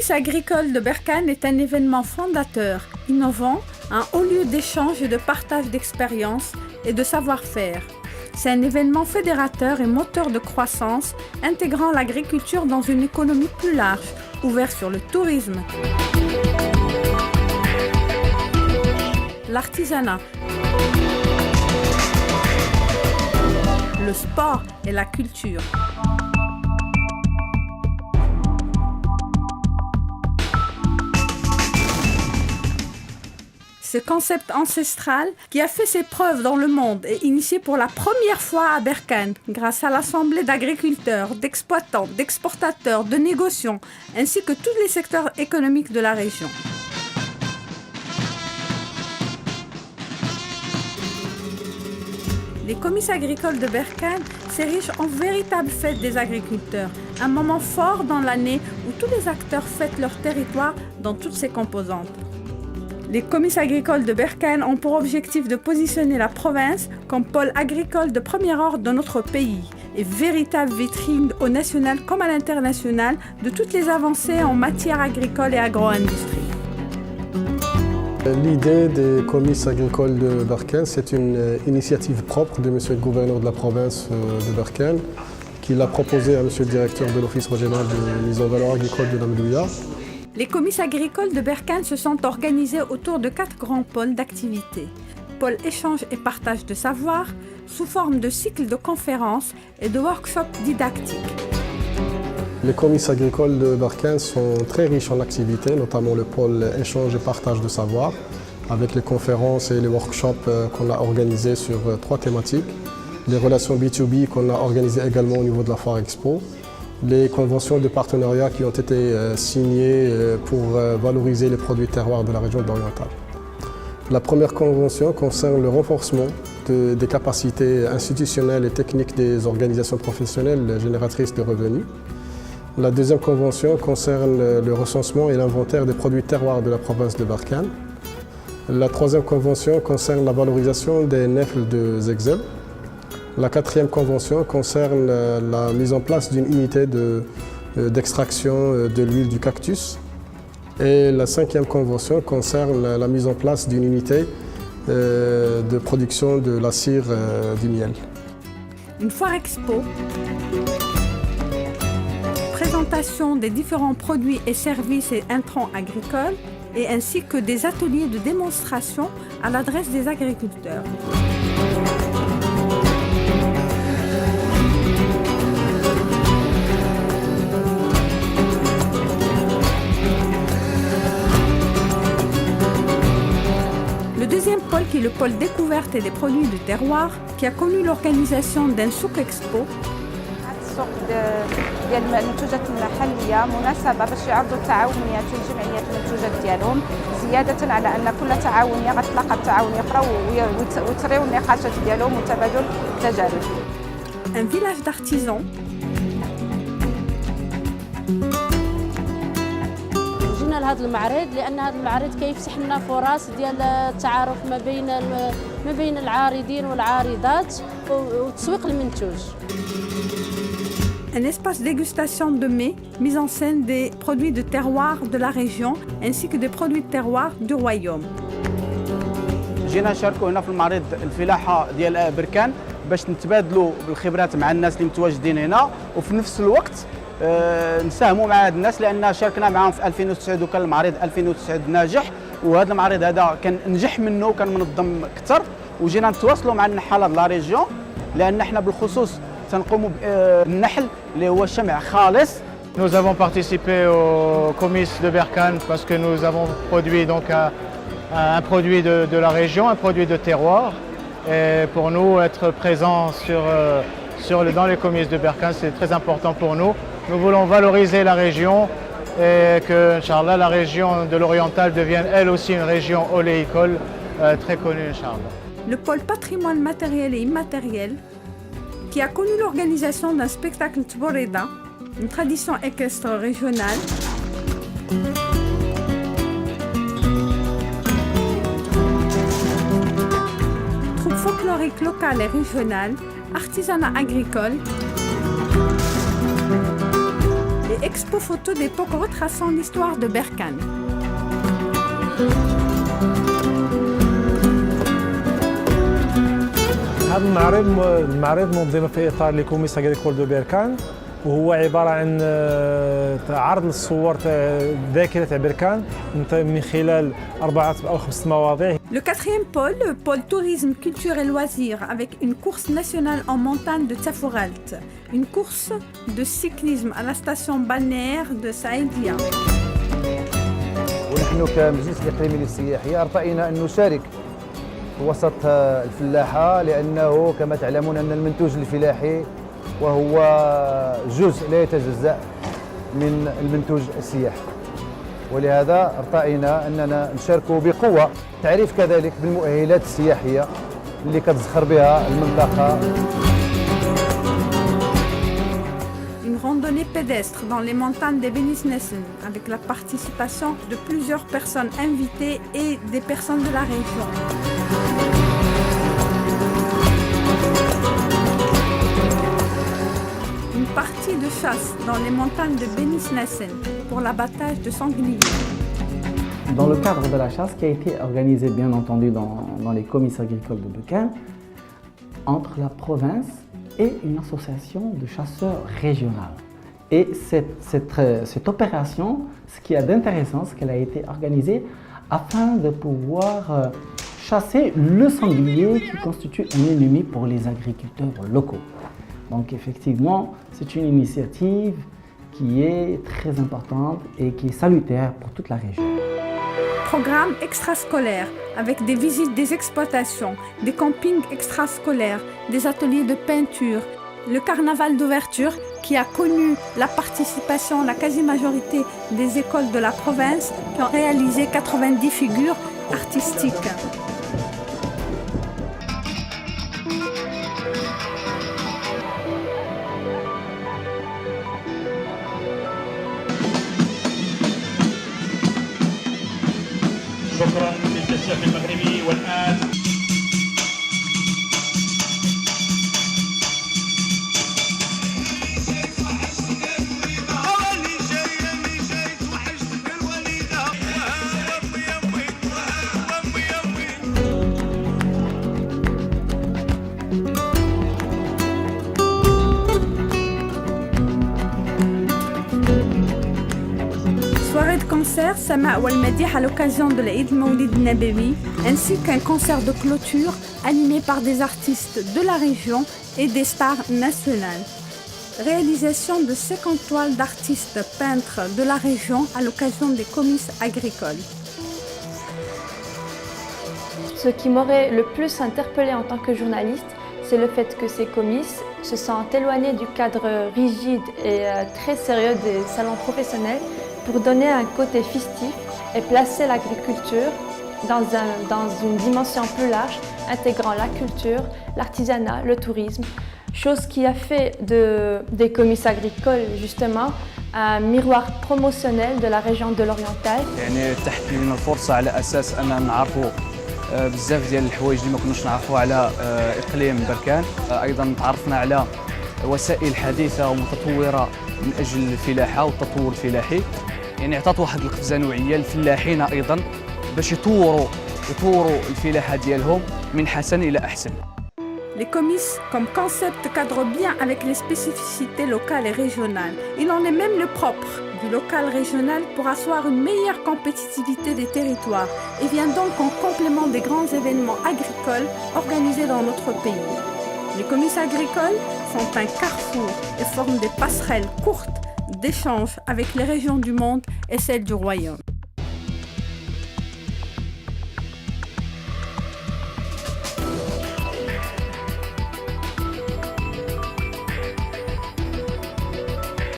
Comice agricole de Berkane est un événement fondateur, innovant, un haut lieu d'échange et de partage d'expériences et de savoir-faire. C'est un événement fédérateur et moteur de croissance, intégrant l'agriculture dans une économie plus large, ouverte sur le tourisme, l'artisanat, le sport et la culture. Ce concept ancestral qui a fait ses preuves dans le monde est initié pour la première fois à Berkane grâce à l'assemblée d'agriculteurs, d'exploitants, d'exportateurs, de négociants, ainsi que tous les secteurs économiques de la région. Les comices agricoles de Berkane s'érigent en véritable fête des agriculteurs, un moment fort dans l'année où tous les acteurs fêtent leur territoire dans toutes ses composantes. Les comices agricoles de Berkane ont pour objectif de positionner la province comme pôle agricole de premier ordre de notre pays et véritable vitrine au national comme à l'international de toutes les avancées en matière agricole et agro-industrie. L'idée des comices agricoles de Berkane, c'est une initiative propre de monsieur le gouverneur de la province de Berkane qui l'a proposée à monsieur le directeur de l'Office régional de mise en valeur agricole de Namdouya. Les comices agricoles de Berkane se sont organisés autour de 4 grands pôles d'activité. Pôle échange et partage de savoir, sous forme de cycles de conférences et de workshops didactiques. Les comices agricoles de Berkane sont très riches en activités, notamment le pôle échange et partage de savoir, avec les conférences et les workshops qu'on a organisés sur 3 thématiques. Les relations B2B qu'on a organisées également au niveau de la Foire Expo. Les conventions de partenariat qui ont été signées pour valoriser les produits terroirs de la région d'Oriental. La première convention concerne le renforcement des capacités institutionnelles et techniques des organisations professionnelles génératrices de revenus. La deuxième convention concerne le recensement et l'inventaire des produits terroirs de la province de Berkane. La troisième convention concerne la valorisation des nèfles de Zegzel. La quatrième convention concerne la mise en place d'une unité d'extraction de l'huile du cactus. Et la cinquième convention concerne la mise en place d'une unité de production de la cire du miel. Une foire expo, présentation des différents produits et services et intrants agricoles, et ainsi que des ateliers de démonstration à l'adresse des agriculteurs. Le deuxième pôle, qui est le pôle découverte et des produits de terroir, qui a connu l'organisation d'un souk expo. السوق ديال المنتوجات المحليه مناسبه باش يعرضوا التعاونيات والجمعيات المنتوجات ديالهم زياده على ان كل تعاونيه غتلاقى التعاون يقراو ويثريو النقاشات ديالهم وتبادل التجارب. Un village d'artisans. جينا لهذا المعرض لان هذا المعرض كيفتح لنا فرص ديال التعارف ما بين العارضين والعارضات وتسويق المنتوج. Un espace dégustation de mets, mise en scène des produits de terroir de la région ainsi que des produits de terroir du royaume. جينا نشاركوا هنا في المعرض الفلاحه ديال بركان باش نتبادلوا بالخبرات مع الناس اللي متواجدين هنا وفي نفس الوقت نساهموا مع هاد الناس لان شاركنا معاهم في 2009 وكان المعرض 2009 ناجح وهذا المعرض هذا كان نجح منه وكان منظم اكثر وجينا نتواصلوا مع النحاله د لا ريجيون لان احنا بالخصوص تنقوموا بالنحل اللي هو شمع خالص. Nous avons participé au comice de Berkane parce que nous avons produit donc un produit de la région, un produit de terroir. Et pour nous, être présent dans les comices de Berkane, c'est très important pour nous. Nous voulons valoriser la région et que, Inch'Allah, la région de l'Oriental devienne elle aussi une région oléicole très connue, Inch'Allah. Le pôle patrimoine matériel et immatériel, qui a connu l'organisation d'un spectacle Tboreda, une tradition équestre régionale. Troupe folklorique locale et régionale, artisanat agricole et et expo photo d'époque retraçant l'histoire de Berkane. هذا المعرض منظم في إطار لكوميس أغريكول دو بيركان وهو عبارة عن عرض للصور ذاكرة تاع بركان من خلال 4 أو 5 مواضيع. Le quatrième pôle, le pôle tourisme, culture et loisirs, avec une course nationale en montagne de Tsafouralt, une course de cyclisme à la station balnéaire de Saïdia. ونحن كمجلس الإقليمي للسياحية ارتئينا أن نشارك في وسط الفلاحة لأنه كما تعلمون أن المنتوج الفلاحي وهو جزء لا يتجزأ من المنتوج السياحي ولهذا ارتئينا أننا نشارك بقوة تعريف كذلك بالمؤهلات السياحية اللي كتزخر بها المنطقة. Une randonnée pédestre dans les montagnes de Benisnessen avec la participation de plusieurs personnes invitées et des personnes de la région. Une partie de chasse dans les montagnes de Benisnessen pour l'abattage de sangliers. Dans le cadre de la chasse qui a été organisée bien entendu dans les comices agricoles de Berkane, entre la province et une association de chasseurs régionales. Et cette opération, ce qui est d'intéressant, c'est qu'elle a été organisée afin de pouvoir chasser le sanglier qui constitue un ennemi pour les agriculteurs locaux. Donc effectivement, c'est une initiative qui est très importante et qui est salutaire pour toute la région. Programme extrascolaire avec des visites des exploitations, des campings extrascolaires, des ateliers de peinture, le carnaval d'ouverture qui a connu la participation, la quasi-majorité des écoles de la province qui ont réalisé 90 figures artistiques. شكرا للشيخ المغربي والآن Soirée de concert Sama Wal Madih à l'occasion de l'Eid Mawlid Nabawi, ainsi qu'un concert de clôture animé par des artistes de la région et des stars nationales. Réalisation de 50 toiles d'artistes peintres de la région à l'occasion des comices agricoles. Ce qui m'aurait le plus interpellée en tant que journaliste, c'est le fait que ces comices se sont éloignés du cadre rigide et très sérieux des salons professionnels pour donner un côté festif et placer l'agriculture dans une dimension plus large, intégrant la culture, l'artisanat, le tourisme, chose qui a fait des comices agricoles justement un miroir promotionnel de la région de l'Oriental. يعني تحت لنا الفرصة على أساس أننا نعرفوا بزاف ديال الحوايج اللي ما كناش نعرفوا على إقليم بركان، أيضا تعرفنا على وسائل حديثة ومتطورة من أجل الفلاحة والتطور الفلاحي، يعني عطات واحد القفزة نوعية للفلاحين أيضا باش يطوروا الفلاحة ديالهم من حسن إلى أحسن. Les comices, comme concept, cadrent bien avec les spécificités locales et régionales. Il en est même le propre du local régional pour asseoir une meilleure compétitivité des territoires et vient donc en complément des grands événements agricoles organisés dans notre pays. Les comices agricoles sont un carrefour et forment des passerelles courtes d'échanges avec les régions du monde et celles du royaume.